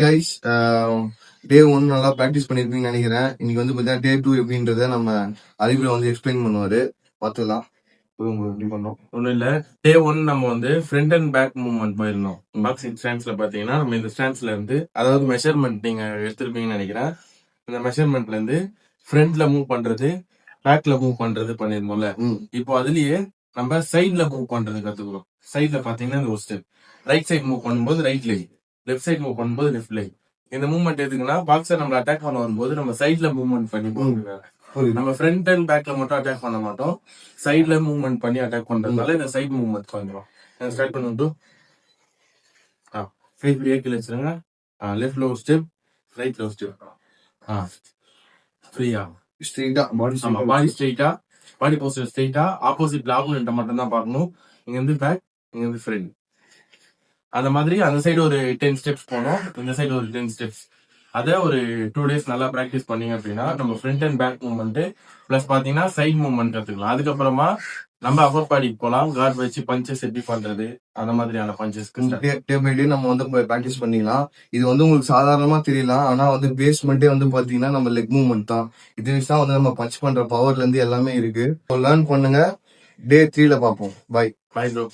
Guys, டே 1 நல்லா practice பண்ணிருப்பீங்கன்னு நினைக்கிறேன். இன்னைக்கு வந்து பார்த்தீங்கன்னா டே 2 எப்படின்றத நம்ம அறிவுரை வந்து எக்ஸ்பிளைன் பண்ணுவாரு. பார்த்துக்கலாம். உங்களுக்கு எப்படி பண்ணோம் ஒன்றும் இல்லை. டே 1 நம்ம வந்து ஃப்ரண்ட் அண்ட் பேக் மூவ்மெண்ட் போயிருந்தோம். பாக்ஸிங் ஸ்டான்ஸ்ல பார்த்தீங்கன்னா நம்ம இந்த ஸ்டான்ஸ்ல இருந்து அதாவது மெஷர்மெண்ட் நீங்க எடுத்திருப்பீங்கன்னு நினைக்கிறேன். இந்த மெஷர்மெண்ட்ல இருந்து ஃப்ரண்ட்ல மூவ் பண்றது, பேக்ல மூவ் பண்றது பண்ணிருந்தோம்ல. இப்போ அதுலயே நம்ம சைட்ல மூவ் பண்றது கத்துக்கிறோம். சைட்ல பாத்தீங்கன்னா இந்த ஒரு ஸ்டெப் ரைட் சைடு மூவ் பண்ணும்போது right leg, left side move பண்ணும்போது லெஃப்ட் லெக். இந்த மூவ்மெண்ட் எதுக்குன்னா பாக்ஸர் நம்ம அட்டாக் பண்ண வரும்போது நம்ம சைட்ல மூவ்மெண்ட் பண்ணி போகிறோம். நம்ம ஃப்ரண்ட் அண்ட் பேக்ல மட்டும் அட்டாக் பண்ண மாட்டோம், சைட்ல மூவ்மெண்ட் பண்ணி அட்டாக் பண்றதுனால இந்த சைட் மூவ்மெண்ட் பண்ணுறோம். ஸ்டார்ட் பண்ணுவோம். ஃபேஸ் பிரேக் வச்சிருங்க. Left low step, right low step. ஃப்ரீயா ஸ்ட்ரெயிட்டா பாடி ஸ்ட்ரெயிட்டா, பாடி போஸ்டர் ஸ்ட்ரெயிட்டா, ஆப்போசிட்ல ஆப்போனன்ட்ட மட்டும் தான் பார்க்கணும். இங்க இருந்து பேக், இங்க இருந்து ஃப்ரண்ட். அந்த மாதிரி அந்த சைடு ஒரு 10 ஸ்டெப்ஸ் போனோம், இந்த சைடு ஒரு 10 ஸ்டெப்ஸ். அதை ஒரு 2 days நல்லா ப்ராக்டிஸ் பண்ணீங்க அப்படின்னா நம்ம front and back movement plus பாத்தீங்கன்னா சைட் மூவ்மெண்ட் கத்துக்கலாம். அதுக்கப்புறமா நம்ம அப்பர் பாடிக்கு போலாம். கார்ட் வச்சு பஞ்சஸ் எப்படி பண்றது, அந்த மாதிரியான பஞ்சஸ்க்கு டே பை டே நம்ம வந்து ப்ராக்டிஸ் பண்ணிக்கலாம். இது வந்து உங்களுக்கு சாதாரணமா தெரியலாம், ஆனா வந்து பேஸ்மெண்ட்டே வந்து பாத்தீங்கன்னா நம்ம லெக் மூவ்மெண்ட் தான். இது தான் வந்து நம்ம பஞ்ச் பண்ற பவர்ல இருந்து எல்லாமே இருக்கு. லேர்ன் பண்ணுங்க. டே 3ல பார்ப்போம். Bye bye bro.